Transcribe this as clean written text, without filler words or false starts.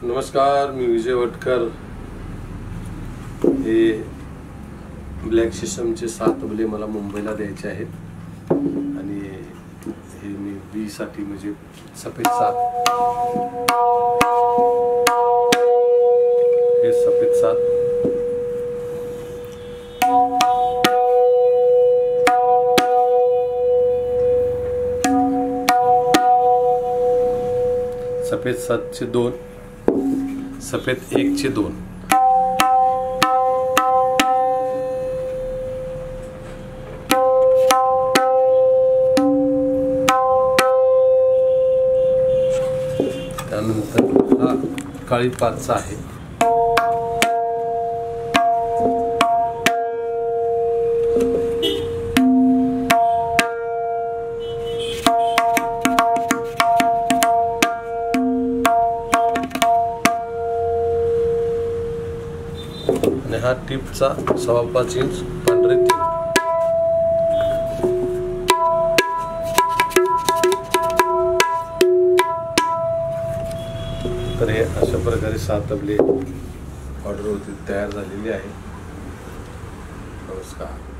नमस्कार, मी विजय वटकर। हे ब्लॅक सिस्टमचे 7 तबले मला मुंबईला द्यायचे आहेत आणि हे मी बी साठी म्हणजे सफेद 7, हे सफेद 7, सफेद 7 चे 2, सफेद 1 चे 2, त्यानंतर हा काळी 5 चा आहे, आणि हा टिपचा 5.25 इंच पांढरे 3। तर हे अशा प्रकारे 7 तबले ऑर्डर होती तयार झालेली आहे। नमस्कार।